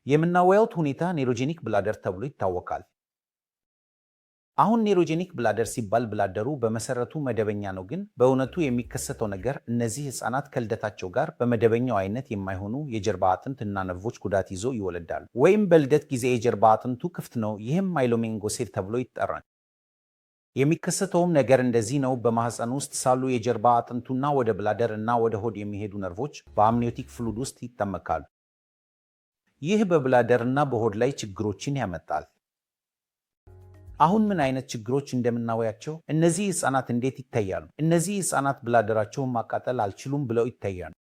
የምናወያው ሁኔታ ኔሮጄኒክ ብላደር ተብሎ ይታወቃል። አሁን ኔሮጄኒክ ብላደር ሲባል ብላደሩ በመሰረቱ መደበኛ ነው፣ ግን በእውነቱ የሚከሰተው ነገር እነዚህ ህፃናት ከልደታቸው ጋር በመደበኛው አይነት የማይሆኑ የጀርባ አጥንት እና ነርቮች ጉዳት ይዞ ይወለዳሉ። ወይም በልደት ጊዜ የጀርባ አጥንቱ ክፍት ነው፣ ይህም ማይሎሜኒንጎሴል ተብሎ ይጠራል። የሚከሰተውም ነገር እንደዚህ ነው። በማህፀን ውስጥ ሳሉ የጀርባ አጥንቱና ወደ ብላደር እና ወደ ሆድ የሚሄዱ ነርቮች በአምኒዮቲክ ፍሉድ ውስጥ ይጠመቃሉ። ይህ በብላደር እና በሆድ ላይ ችግሮችን ያመጣል። አሁን ምን አይነት ችግሮች እንደምናወያቸው፣ እነዚህ ህፃናት እንዴት ይታያሉ? እነዚህ ህፃናት ብላደራቸውን ማቃጠል አልችሉም ብለው ይታያሉ።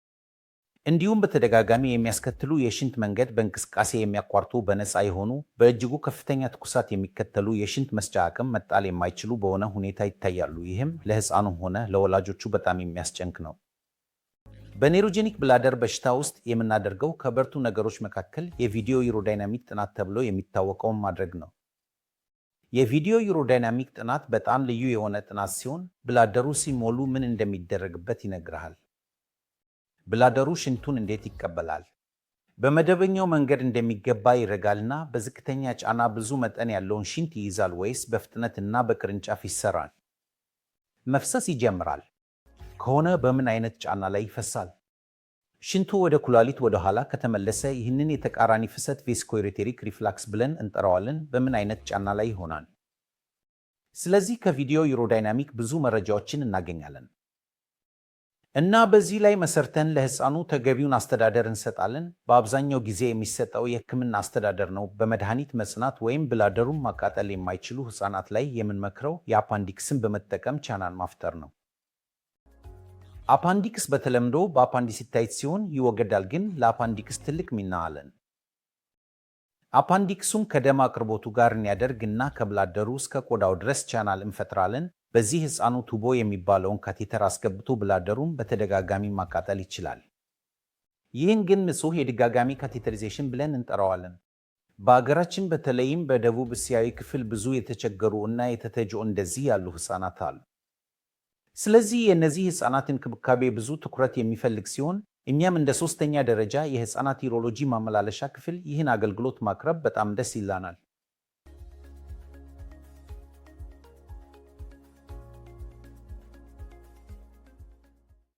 እንዲሁም በተደጋጋሚ የሚያስከትሉ የሽንት መንገድ በእንቅስቃሴ የሚያቋርጡ በነፃ የሆኑ በእጅጉ ከፍተኛ ትኩሳት የሚከተሉ የሽንት መስጫ አቅም መጣል የማይችሉ በሆነ ሁኔታ ይታያሉ። ይህም ለህፃኑም ሆነ ለወላጆቹ በጣም የሚያስጨንቅ ነው። በኔሮጄኒክ ብላደር በሽታ ውስጥ የምናደርገው ከበርቱ ነገሮች መካከል የቪዲዮ ዩሮዳይናሚክ ጥናት ተብሎ የሚታወቀውን ማድረግ ነው። የቪዲዮ ዩሮዳይናሚክ ጥናት በጣም ልዩ የሆነ ጥናት ሲሆን ብላደሩ ሲሞሉ ምን እንደሚደረግበት ይነግርሃል። ብላደሩ ሽንቱን እንዴት ይቀበላል? በመደበኛው መንገድ እንደሚገባ ይረጋልና በዝቅተኛ ጫና ብዙ መጠን ያለውን ሽንት ይይዛል ወይስ በፍጥነት እና በቅርንጫፍ ይሰራል? መፍሰስ ይጀምራል ከሆነ በምን አይነት ጫና ላይ ይፈሳል? ሽንቱ ወደ ኩላሊት ወደ ኋላ ከተመለሰ ይህንን የተቃራኒ ፍሰት ቬስኮዩሬቴሪክ ሪፍላክስ ብለን እንጠራዋለን። በምን አይነት ጫና ላይ ይሆናል? ስለዚህ ከቪዲዮ ዩሮዳይናሚክ ብዙ መረጃዎችን እናገኛለን እና በዚህ ላይ መሰርተን ለህፃኑ ተገቢውን አስተዳደር እንሰጣለን። በአብዛኛው ጊዜ የሚሰጠው የህክምና አስተዳደር ነው። በመድኃኒት መጽናት ወይም ብላደሩን ማቃጠል የማይችሉ ህፃናት ላይ የምንመክረው የአፓንዲክስን በመጠቀም ቻናል ማፍጠር ነው። አፓንዲክስ በተለምዶ በአፓንዲሲታይት ሲሆን ይወገዳል፣ ግን ለአፓንዲክስ ትልቅ ሚና አለን። አፓንዲክሱም ከደም አቅርቦቱ ጋር እንዲያደርግ እና ከብላደሩ እስከ ቆዳው ድረስ ቻናል እንፈጥራለን። በዚህ ህፃኑ ቱቦ የሚባለውን ካቴተር አስገብቶ ብላደሩን በተደጋጋሚ ማቃጠል ይችላል። ይህን ግን ንጹህ የድጋጋሚ ካቴተሪዜሽን ብለን እንጠራዋለን። በአገራችን በተለይም በደቡብ እስያዊ ክፍል ብዙ የተቸገሩ እና የተተጆ እንደዚህ ያሉ ህፃናት አሉ። ስለዚህ የእነዚህ ህፃናት እንክብካቤ ብዙ ትኩረት የሚፈልግ ሲሆን እኛም እንደ ሶስተኛ ደረጃ የህፃናት ዩሮሎጂ ማመላለሻ ክፍል ይህን አገልግሎት ማቅረብ በጣም ደስ ይላናል።